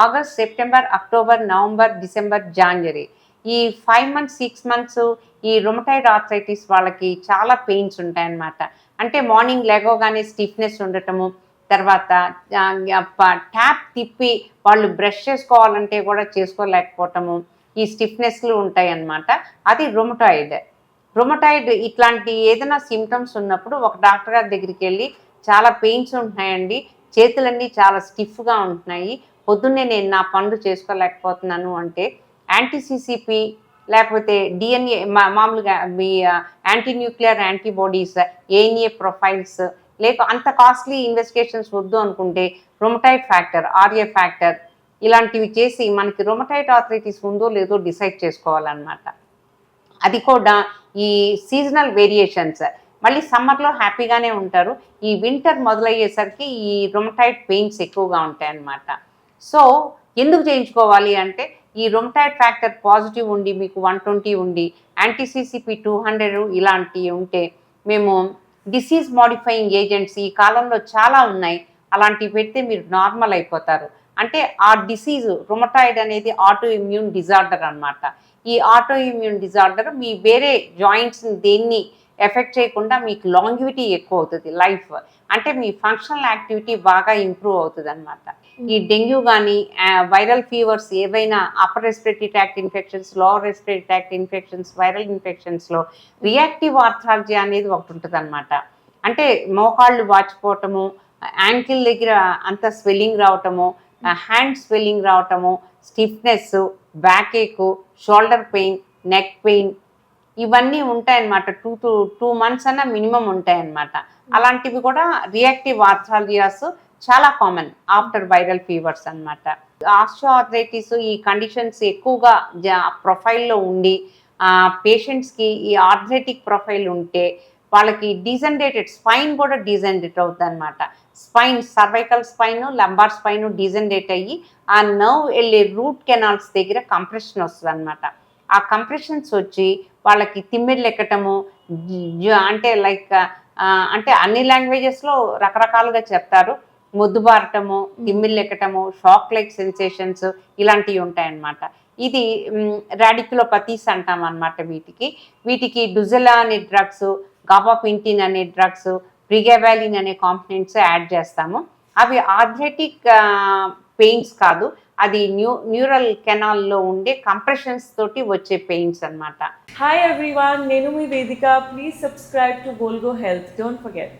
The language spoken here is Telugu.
August, September, October, November, December, జనవరి ఈ 5 మంత్స్ 6 మంత్స్ ఈ రుమటాయిడ్ ఆర్థరైటిస్ వాళ్ళకి చాలా పెయిన్స్ ఉంటాయన్నమాట. అంటే మార్నింగ్ లేవగానే స్టిఫ్నెస్ ఉండటము, తర్వాత ట్యాప్ తిప్పి వాళ్ళు బ్రష్ చేసుకోవాలంటే కూడా చేసుకోలేకపోవటము, ఈ స్టిఫ్నెస్లు ఉంటాయన్నమాట. అది రుమటాయిడ్ ఇట్లాంటి ఏదైనా సిమ్టమ్స్ ఉన్నప్పుడు ఒక డాక్టర్ గారి దగ్గరికి వెళ్ళి చాలా పెయిన్స్ ఉంటున్నాయండి, చేతులన్నీ చాలా స్టిఫ్గా ఉంటున్నాయి, పొద్దున్నే నేను నా పనులు చేసుకోలేకపోతున్నాను అంటే యాంటీసీసీపీ లేకపోతే డిఎన్ఏ మామూలుగా మీ anti nuclear antibodies, ANA profiles, లేక అంత కాస్ట్లీ ఇన్వెస్టిగేషన్స్ వద్దు అనుకుంటే రుమటాయిడ్ ఫ్యాక్టర్, ఆర్ఏ ఫ్యాక్టర్ ఇలాంటివి చేసి మనకి రుమటాయిడ్ ఆర్థరైటిస్ ఉందో లేదో డిసైడ్ చేసుకోవాలన్నమాట. అది కూడా ఈ సీజనల్ వేరియేషన్స్, మళ్ళీ సమ్మర్లో హ్యాపీగానే ఉంటారు, ఈ వింటర్ మొదలయ్యేసరికి ఈ రుమటాయిడ్ పెయిన్స్ ఎక్కువగా ఉంటాయన్నమాట. సో ఎందుకు చేయించుకోవాలి అంటే ఈ రుమటాయిడ్ ఫ్యాక్టర్ పాజిటివ్ ఉండి మీకు 120 ఉండి యాంటీసీసీపీ 200 ఇలాంటివి ఉంటే మేము డిసీజ్ మోడిఫైయింగ్ ఏజెంట్స్ ఈ కాలంలో చాలా ఉన్నాయి, అలాంటివి పెడితే మీరు నార్మల్ అయిపోతారు. అంటే ఆ డిసీజు రుమటాయిడ్ అనేది ఆటో ఇమ్యూన్ డిజార్డర్ అనమాట. ఈ ఆటో ఇమ్యూన్ డిజార్డర్ మీ వేరే జాయింట్స్ని దేన్ని ఎఫెక్ట్ చేయకుండా మీకు లాంగివిటీ ఎక్కువ అవుతుంది, లైఫ్ అంటే మీ ఫంక్షనల్ యాక్టివిటీ బాగా ఇంప్రూవ్ అవుతుంది అనమాట. ఈ డెంగ్యూ కానీ వైరల్ ఫీవర్స్ ఏవైనా upper respiratory tract infections, lower respiratory tract infections, viral ఇన్ఫెక్షన్స్లో రియాక్టివ్ ఆర్థరాలజీ అనేది ఒకటి ఉంటుంది అనమాట. అంటే మోకాళ్ళు వాచిపోవటము, యాంకిల్ దగ్గర అంత స్వెల్లింగ్ రావటము, హ్యాండ్ స్వెల్లింగ్ రావటము, స్టిఫ్నెస్, బ్యాక్ ఏక్, షోల్డర్ పెయిన్, నెక్ పెయిన్ ఇవన్నీ ఉంటాయన్నమాట. 2 months అన్న మినిమం ఉంటాయన్నమాట. అలాంటివి కూడా రియాక్టివ్ ఆర్థరాలజియాస్ చాలా కామన్ ఆఫ్టర్ వైరల్ ఫీవర్స్ అనమాట. ఆస్టియోఆర్థరైటిస్ ఈ కండిషన్స్ ఎక్కువగా ప్రొఫైల్లో ఉండి పేషెంట్స్కి ఈ ఆర్థరైటిక్ ప్రొఫైల్ ఉంటే వాళ్ళకి డీజనరేటెడ్ స్పైన్ కూడా డీజనరేట్ అవుతుంది అనమాట. Spine, cervical spine, lumbar spine degenerate అయ్యి ఆ నర్వ్ వెళ్ళే రూట్ కెనాల్స్ దగ్గర కంప్రెషన్ వస్తుంది అనమాట. ఆ కంప్రెషన్స్ వచ్చి వాళ్ళకి తిమ్మిర్లు ఎక్కటము, అంటే లైక్ అంటే అన్ని లాంగ్వేజెస్లో రకరకాలుగా చెప్తారు, మొద్దుబారటము, తిమ్మిర్లు ఎక్కటము, షాక్ లైక్ సెన్సేషన్స్ ఇలాంటివి ఉంటాయన్నమాట. ఇది రాడిక్యులోపతీస్ అంటాం అనమాట. వీటికి డుజెలా అనే డ్రగ్స్, గాబాపింటిన్ అనే డ్రగ్స్, ప్రిగావాలిన్ అనే కాంపోనెంట్స్ యాడ్ చేస్తాము. అవి ఆర్థరైటిక్ పెయిన్స్ కాదు, అది న్యూరల్ కెనాల్లో ఉండే కంప్రెషన్స్ తోటి వచ్చే పెయిన్స్ అన్నమాట. హాయ్ ఎవ్రీవన్, నేను మీ Vedika. Please subscribe to Volgo health. Don't forget.